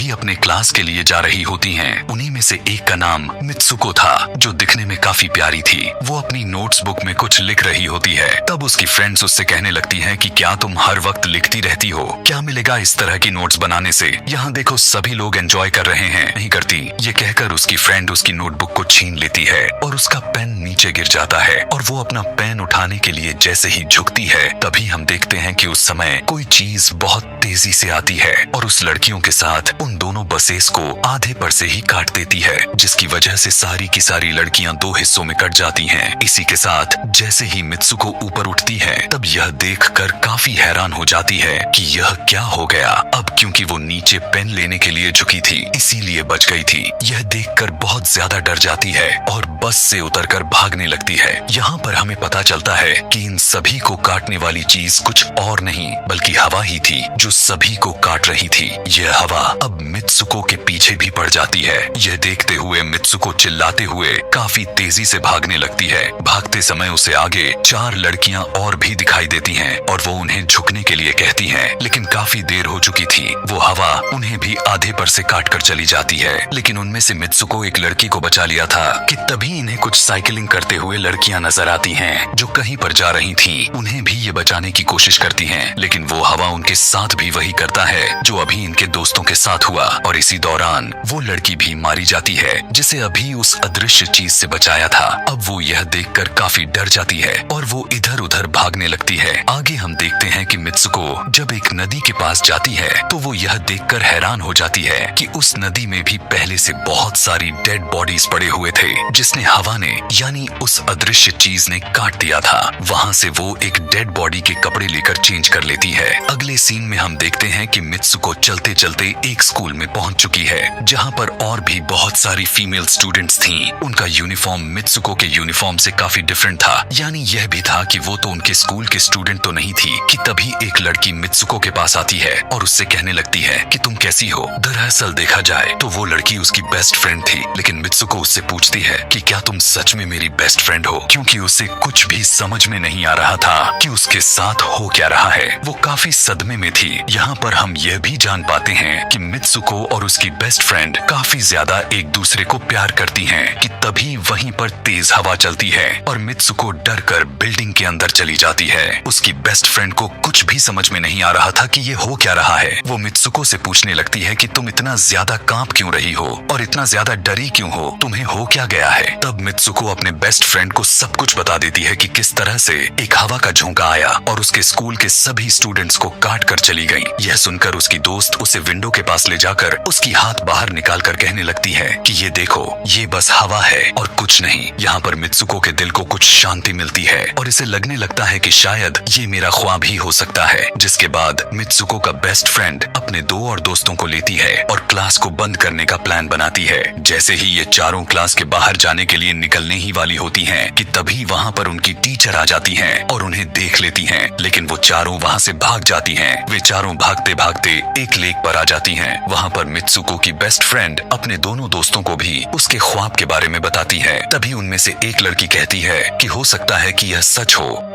सभी अपने क्लास के लिए जा रही होती हैं। उन्हीं में से एक का नाम मित्सुको था, जो दिखने में काफी प्यारी थी। वो अपनी नोट्स बुक में कुछ लिख रही होती है। तब उसकी फ्रेंड्स उससे कहने लगती हैं कि क्या तुम हर वक्त लिखती रहती हो? क्या मिलेगा इस तरह की नोट्स बनाने से? यहाँ देखो सभी लोग एंजॉय कर रहे हैं। नहीं करती। ये कहकर उसकी फ्रेंड उसकी नोटबुक को छीन लेती है और उसका पेन नीचे गिर जाता है और वो अपना पेन उठाने के लिए जैसे ही झुकती है, तभी हम देखते हैं कि उस समय कोई चीज बहुत तेजी से आती है और उस लड़कियों के साथ उन दोनों बसेस को आधे पर से ही काट देती है, जिसकी वजह से सारी की सारी लड़कियां दो हिस्सों में कट जाती हैं। इसी के साथ जैसे ही मित्सुको ऊपर उठती है, तब यह देखकर काफी हैरान हो जाती है कि यह क्या हो गया। अब क्योंकि वो नीचे पेन लेने के लिए झुकी थी, इसीलिए बच गई थी। यह देखकर बहुत ज्यादा डर जाती है और बस से उतरकर भागने लगती है। यहाँ पर हमें पता चलता है कि इन सभी को काटने वाली चीज कुछ और नहीं बल्कि हवा ही थी, जो सभी को काट रही थी। यह हवा अब मित्सुको के पीछे भी पड़ जाती है। यह देखते हुए मित्सुको चिल्लाते हुए काफी तेजी से भागने लगती है। भागते समय उसे आगे 4 लड़कियां और भी दिखाई देती हैं और वो उन्हें झुकने के लिए कहती हैं, लेकिन काफी देर हो चुकी थी। वो हवा उन्हें भी आधे पर से काट कर चली जाती है। लेकिन उनमें से मित्सुको एक लड़की को बचा लिया था कि तभी इन्हें कुछ साइकिलिंग करते हुए लड़कियां नजर आती हैं, जो कहीं पर जा रही थी। उन्हें भी ये बचाने की कोशिश करती हैं, लेकिन वो हवा उनके साथ भी वही करता है जो अभी इनके दोस्तों के साथ हुआ और इसी दौरान वो लड़की भी मारी जाती है, जिसे अभी उस अदृश्य चीज से बचाया था। अब वो यह देखकर काफी डर जाती है और वो इधर उधर भागने लगती है। आगे हम देखते हैं कि मित्सुको जब एक नदी के पास जाती है, तो वो यह देखकर हैरान हो जाती है कि उस नदी में भी पहले से बहुत सारी डेड बॉडीज पड़े हुए थे, जिसने हवा ने यानी उस अदृश्य चीज ने काट दिया था। वहाँ से वो एक डेड बॉडी के कपड़े लेकर चेंज कर लेती है। अगले सीन में हम देखते हैं कि मित्सुको चलते चलते एक स्कूल में पहुंच चुकी है, जहाँ पर और भी बहुत सारी फीमेल स्टूडेंट्स थीं। उनका यूनिफॉर्म मित्सुको के यूनिफॉर्म से काफी डिफरेंट था। यानी यह भी था कि वो तो उनके स्कूल के स्टूडेंट तो नहीं थी कि तभी एक लड़की मित्सुको के पास आती है और उससे कहने लगती है कि तुम कैसी हो। दरअसल देखा जाए तो वो लड़की उसकी बेस्ट फ्रेंड थी, लेकिन मित्सुको उससे पूछती है कि क्या तुम सच में मेरी बेस्ट फ्रेंड हो, क्योंकि उसे कुछ भी समझ में नहीं आ रहा था कि उसके साथ हो क्या रहा है। वो काफी सदमे में थी। यहाँ पर हम यह भी जान पाते हैं कि मित्सुको और उसकी बेस्ट फ्रेंड काफी ज्यादा एक दूसरे को प्यार करती हैं कि तभी वहीं पर तेज हवा चलती है और मित्सुको डर कर बिल्डिंग के अंदर चली जाती है। उसकी बेस्ट फ्रेंड को कुछ भी समझ में नहीं आ रहा था कि ये हो क्या रहा है। वो मित्सुको से पूछने लगती है कि तुम इतना ज्यादा कांप क्यों रही हो और इतना ज्यादा डरी क्यों हो, तुम्हें हो क्या गया है। तब मित्सुको अपने बेस्ट फ्रेंड को सब कुछ बता देती है कि किस तरह से एक हवा का झोंका आया और उसके स्कूल के सभी स्टूडेंट्स को काट कर चली गई। यह सुनकर उसकी दोस्त उसे विंडो के पास ले जाकर उसकी हाथ बाहर निकाल कर कहने लगती है कि ये देखो, ये बस हवा है और कुछ नहीं। यहाँ पर मित्सुको के दिल को कुछ शांति मिलती है और इसे लगने लगता है कि शायद ये मेरा ख्वाब ही हो सकता है। जिसके बाद मित्सुको का बेस्ट फ्रेंड अपने 2 और दोस्तों को लेती है और क्लास को बंद करने का प्लान बनाती है। जैसे ही ये चारों क्लास के बाहर जाने के लिए निकलने ही वाली होती हैं कि तभी वहाँ पर उनकी टीचर आ जाती हैं और उन्हें देख लेती हैं, लेकिन वो चारों वहाँ से भाग जाती हैं। वे चारों भागते भागते एक लेक पर आ जाती हैं। वहाँ पर मित्सुको की बेस्ट फ्रेंड अपने दोनों दोस्तों को भी उसके ख्वाब के बारे में बताती है। तभी उनमें से एक लड़की कहती है कि हो सकता है कि यह सच हो,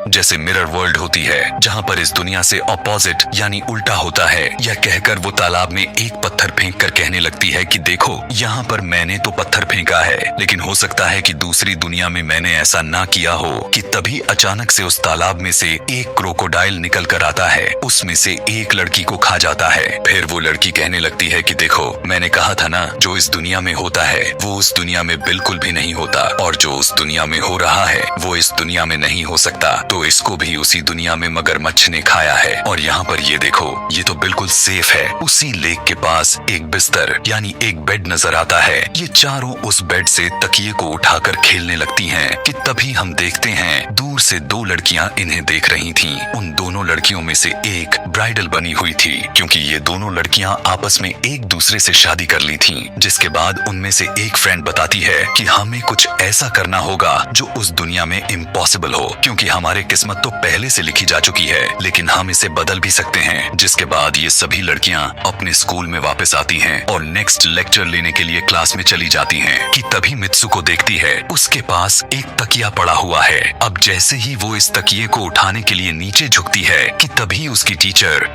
जैसे मिरर वर्ल्ड होती है जहाँ पर इस दुनिया से ऑपोजिट यानी उल्टा होता है। यह कहकर वो तालाब में एक पत्थर फेंक कर कहने लगती है कि देखो, यहाँ पर मैंने तो पत्थर फेंका है, लेकिन हो सकता है कि दूसरी दुनिया में मैंने ऐसा ना किया हो। कि तभी अचानक से उस तालाब में से एक क्रोकोडाइल निकल कर आता है, उसमें से एक लड़की को खा जाता है। फिर वो लड़की कहने लगती है कि देखो, मैंने कहा था ना, जो इस दुनिया में होता है वो उस दुनिया में बिल्कुल भी नहीं होता, और जो उस दुनिया में हो रहा है वो इस दुनिया में नहीं हो सकता। तो इसको भी उसी दुनिया में मगरमच्छ ने खाया है। और यहाँ पर ये देखो, ये तो बिल्कुल सेफ है। उसी लेक के पास एक बिस्तर यानी एक बेड नजर आता है। ये चारों उस बेड से तकिए को उठाकर खेलने लगती हैं कि तभी हम देखते हैं दूर से 2 लड़कियां इन्हें देख रही थीं। उन दोनों लड़कियों में से एक ब्राइडल बनी हुई थी, क्योंकि ये दोनों लड़कियां आपस में एक दूसरे से शादी कर ली थीं। जिसके बाद उनमें से एक फ्रेंड बताती है कि हमें कुछ ऐसा करना होगा जो उस दुनिया में इम्पॉसिबल हो, क्योंकि हमारे किस्मत तो पहले से लिखी जा चुकी है, लेकिन हम इसे बदल भी सकते हैं। जिसके बाद ये सभी लड़कियां अपने स्कूल में वापस आती हैं और नेक्स्ट लेक्चर लेने के लिए क्लास में चली जाती हैं कि तभी मित्सुको देखती है उसके पास एक तकिया पड़ा हुआ है। अब जैसे ही वो इस तकिए को उठाने के लिए नीचे झुकती है कि तभी उसकी टीचर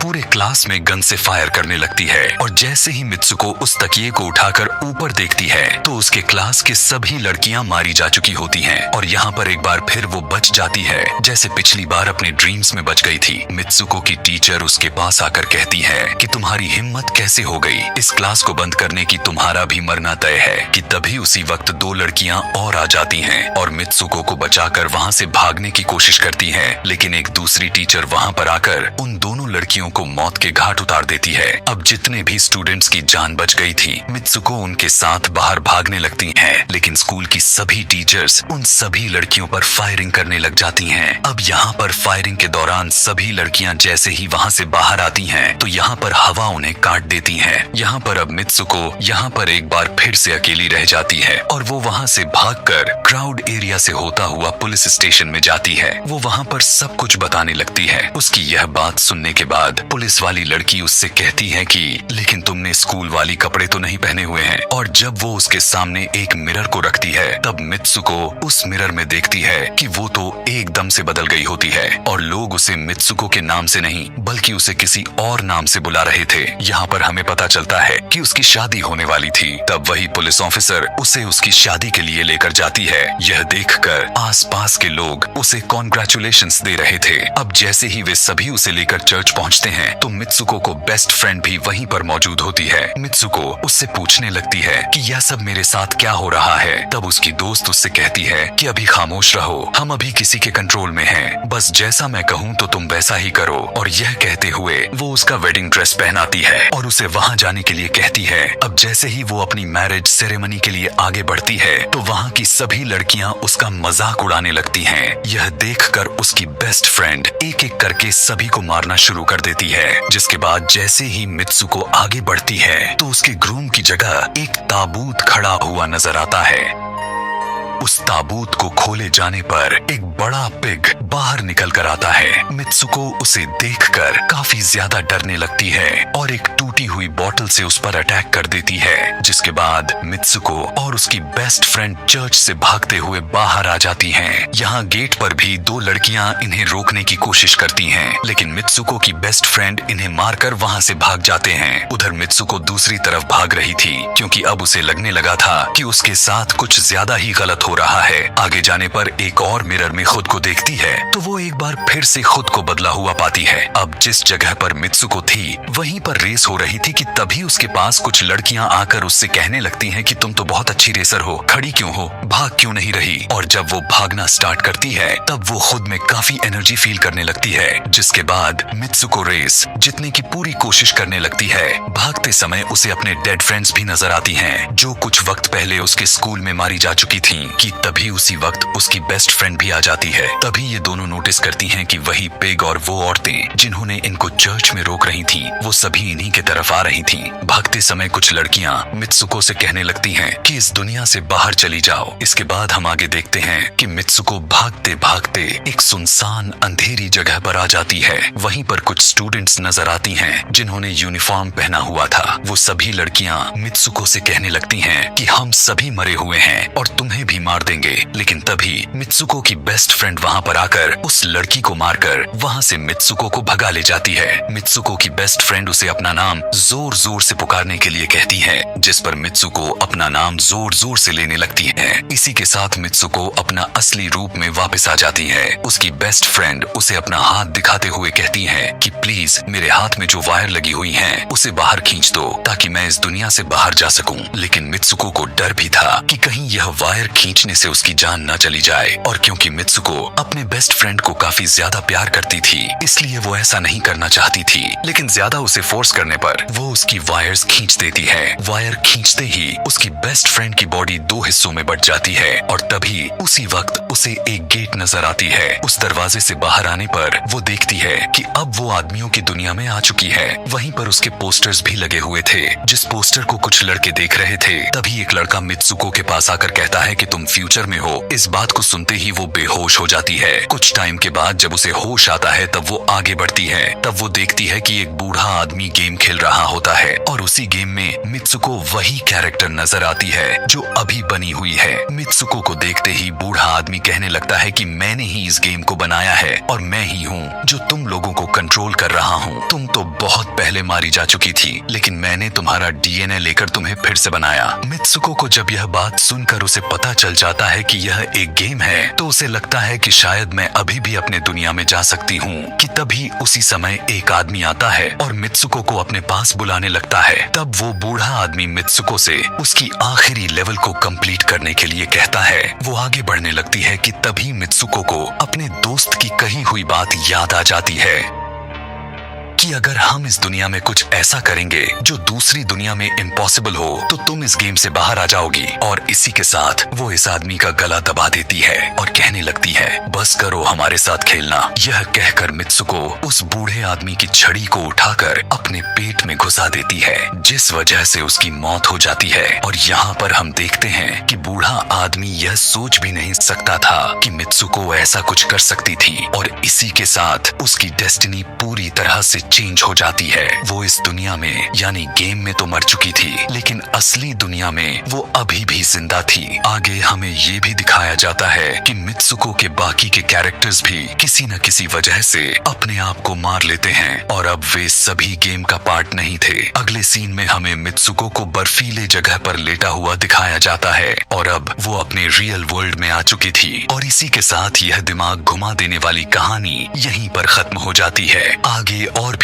पूरे क्लास में गन से फायर करने लगती है और जैसे ही मित्सुको उस तकिए को उठाकर ऊपर देखती है तो उसके क्लास के सभी लड़कियां मारी जा चुकी होती हैं और यहाँ पर एक बार फिर वो बच जाती है जैसे पिछली बार अपने ड्रीम्स में बच गई थी। मित्सुको की टीचर उसके पास आकर कहती है कि तुम्हारी हिम्मत कैसे हो गई, इस क्लास को बंद करने की, तुम्हारा भी मरना तय है। कि तभी उसी वक्त दो लड़कियां और आ जाती हैं और मित्सुको को बचाकर वहाँ से भागने की कोशिश करती है, लेकिन एक दूसरी टीचर वहाँ पर आकर उन दोनों लड़कियों को मौत के घाट उतार देती है। अब जितने भी स्टूडेंट्स की जान बच गई थी, मित्सुको उनके साथ बाहर भागने लगती है, लेकिन स्कूल की सभी टीचर्स उन सभी लड़कियों पर फायरिंग करने लग जाती हैं। अब यहाँ पर फायरिंग के दौरान सभी लड़कियां जैसे ही वहाँ से बाहर आती हैं, तो यहाँ पर हवा उन्हें काट देती है। यहाँ पर अब मित्सुको यहाँ पर एक बार फिर से अकेली रह जाती है और वो वहाँ से भागकर क्राउड एरिया से होता हुआ पुलिस स्टेशन में जाती है। वो वहाँ पर सब कुछ बताने लगती है। उसकी यह बात सुनने के बाद पुलिस वाली लड़की उससे कहती है कि लेकिन तुमने स्कूल वाली कपड़े तो नहीं पहने हुए हैं। और जब वो उसके सामने एक मिरर को रखती है तब मित्सुको उस मिरर में देखती है कि वो तो एकदम से बदल गई होती है और लोग उसे मित्सुको के नाम से नहीं बल्कि उसे किसी और नाम से बुला रहे थे। यहाँ पर हमें पता चलता है कि उसकी शादी होने वाली थी। तब वही पुलिस ऑफिसर उसे उसकी शादी के लिए लेकर जाती है। यह देखकर आसपास के लोग उसे कॉन्ग्रेचुलेशंस दे रहे थे। अब जैसे ही वे सभी उसे लेकर चर्च पहुँचते हैं तो मित्सुको को बेस्ट फ्रेंड भी वहीं पर मौजूद होती है। मित्सुको उससे पूछने लगती है कि यह सब मेरे साथ क्या हो रहा है। तब उसकी दोस्त उससे कहती है कि अभी खामोश रहो, हम अभी किसी के कंट्रोल में हैं, बस जैसा मैं कहूँ तो तुम वैसा ही करो। और यह कहते हुए वो उसका वेडिंग ड्रेस पहनाती है और उसे वहाँ जाने के लिए कहती है। अब जैसे ही वो अपनी मैरिज सेरेमनी के लिए आगे बढ़ती है तो वहाँ की सभी लड़कियाँ उसका मजाक उड़ाने लगती हैं। यह देखकर उसकी बेस्ट फ्रेंड एक एक करके सभी को मारना शुरू कर देती है। जिसके बाद जैसे ही मित्सुको आगे बढ़ती है तो उसके ग्रूम की जगह एक ताबूत खड़ा हुआ नजर आता है। उस ताबूत को खोले जाने पर एक बड़ा पिग बाहर निकल कर आता है। मित्सुको उसे देखकर काफी ज्यादा डरने लगती है और एक टूटी हुई बोतल से उस पर अटैक कर देती है। जिसके बाद मित्सुको और उसकी बेस्ट फ्रेंड चर्च से भागते हुए बाहर आ जाती हैं। यहाँ गेट पर भी दो लड़कियाँ इन्हें रोकने की कोशिश करती हैं, लेकिन मित्सुको की बेस्ट फ्रेंड इन्हें मारकर वहाँ से भाग जाते हैं। उधर मित्सुको दूसरी तरफ भाग रही थी क्योंकि अब उसे लगने लगा था कि उसके साथ कुछ ज्यादा ही गलत हो रहा है। आगे जाने पर एक और मिरर में खुद को देखती है तो वो एक बार फिर से खुद को बदला हुआ पाती है। अब जिस जगह पर मित्सुको थी वहीं पर रेस हो रही थी कि तभी उसके पास कुछ लड़कियां आकर उससे कहने लगती हैं कि तुम तो बहुत अच्छी रेसर हो, खड़ी क्यों हो, भाग क्यों नहीं रही। और जब वो भागना स्टार्ट करती है तब वो खुद में काफी एनर्जी फील करने लगती है। जिसके बाद मित्सुको रेस जीतने की पूरी कोशिश करने लगती है। भागते समय उसे अपने डेड फ्रेंड्स भी नजर आती हैं जो कुछ वक्त पहले उसके स्कूल में मारी जा चुकी थी। कि तभी उसी वक्त उसकी बेस्ट फ्रेंड भी आ जाती है। तभी ये दोनों नोटिस करती हैं कि वही पिग और वो औरतें जिन्होंने इनको चर्च में रोक रही थीं, वो सभी इन्हीं की तरफ आ रही थीं। भागते समय कुछ लड़कियां मित्सुको से कहने लगती हैं कि इस दुनिया से बाहर चली जाओ। इसके बाद हम आगे देखते हैं कि मित्सुको भागते भागते एक सुनसान अंधेरी जगह पर आ जाती है। वहीं पर कुछ स्टूडेंट्स नजर आती हैं जिन्होंने यूनिफॉर्म पहना हुआ था। वो सभी लड़कियां मित्सुको से कहने लगती हैं कि हम सभी मरे हुए हैं और तुम्हें भी मार देंगे। लेकिन तभी मित्सुको की बेस्ट फ्रेंड वहाँ पर आकर उस लड़की को मारकर वहाँ से मित्सुको को भगा ले जाती है। मित्सुको की बेस्ट फ्रेंड उसे अपना नाम जोर जोर से पुकारने के लिए कहती है, जिस पर मित्सुको अपना नाम जोर जोर से लेने लगती है। इसी के साथ मित्सुको अपना असली रूप में वापस आ जाती है। उसकी बेस्ट फ्रेंड उसे अपना हाथ दिखाते हुए कहती है कि प्लीज मेरे हाथ में जो वायर लगी हुई है उसे बाहर खींच दो ताकि मैं इस दुनिया से बाहर जा सकूं। लेकिन मित्सुको को डर भी था कि कहीं यह वायर खींचने से उसकी जान न चली जाए, और क्योंकि मित्सुको अपने बेस्ट फ्रेंड को काफी ज्यादा प्यार करती थी इसलिए वो ऐसा नहीं करना चाहती थी। लेकिन ज्यादा उसे फोर्स करने पर वो उसकी वायर्स खींच देती है। वायर खींचते ही उसकी बेस्ट फ्रेंड की बॉडी दो हिस्सों में बट जाती है और तभी उसी वक्त उसे एक गेट नजर आती है। उस दरवाजे से बाहर आने पर वो देखती है कि अब वो आदमियों की दुनिया में आ चुकी है। वहीं पर उसके पोस्टर्स भी लगे हुए थे। जिस पोस्टर को कुछ लड़के देख रहे थे तभी एक लड़का मित्सुको के पास आकर कहता है कि तुम तुम फ्यूचर में हो। इस बात को सुनते ही वो बेहोश हो जाती है। कुछ टाइम के बाद जब उसे होश आता है तब वो आगे बढ़ती है। तब वो देखती है कि एक बूढ़ा आदमी गेम खेल रहा होता है और उसी गेम में मित्सुको वही कैरेक्टर नजर आती है जो अभी बनी हुई है। मित्सुको को देखते ही बूढ़ा आदमी कहने लगता है कि मैंने ही इस गेम को बनाया है और मैं ही हूँ जो तुम लोगों को कंट्रोल कर रहा हूँ। तुम तो बहुत पहले मारी जा चुकी थी, लेकिन मैंने तुम्हारा डीएनए लेकर तुम्हें फिर से बनाया। मित्सुको को जब यह बात सुनकर उसे पता चल जाता है कि यह एक गेम है तो उसे लगता है कि शायद मैं अभी भी अपने दुनिया में जा सकती हूँ कि तभी उसी समय एक आदमी आता है और मित्सुको को अपने पास बुलाने लगता है। तब वो बूढ़ा आदमी मित्सुको से उसकी आखिरी लेवल को कंप्लीट करने के लिए कहता है। वो आगे बढ़ने लगती है कि तभी मित्सुको को अपने दोस्त की कही हुई बात याद आ जाती है कि अगर हम इस दुनिया में कुछ ऐसा करेंगे जो दूसरी दुनिया में इम्पॉसिबल हो तो तुम इस गेम से बाहर आ जाओगी। और इसी के साथ वो इस आदमी का गला दबा देती है और कहने लगती है, बस करो हमारे साथ खेलना। यह कहकर मित्सुको उस बूढ़े आदमी की छड़ी को उठाकर अपने पेट में घुसा देती है, जिस वजह से उसकी मौत हो जाती है। और यहाँ पर हम देखते हैं कि बूढ़ा आदमी यह सोच भी नहीं सकता था कि मित्सुको ऐसा कुछ कर सकती थी और इसी के साथ उसकी डेस्टिनी पूरी तरह से चेंज हो जाती है। वो इस दुनिया में यानी गेम में तो मर चुकी थी, लेकिन असली दुनिया में वो अभी भी जिंदा थी। आगे हमें ये भी दिखाया जाता है कि मित्सुको के बाकी के कैरेक्टर्स भी किसी न किसी वजह से अपने आप को मार लेते हैं और अब वे सभी गेम का पार्ट नहीं थे। अगले सीन में हमें मित्सुको को बर्फीले जगह पर लेटा हुआ दिखाया जाता है और अब वो अपने रियल वर्ल्ड में आ चुकी थी। और इसी के साथ यह दिमाग घुमा देने वाली कहानी यहीं पर खत्म हो जाती है। आगे और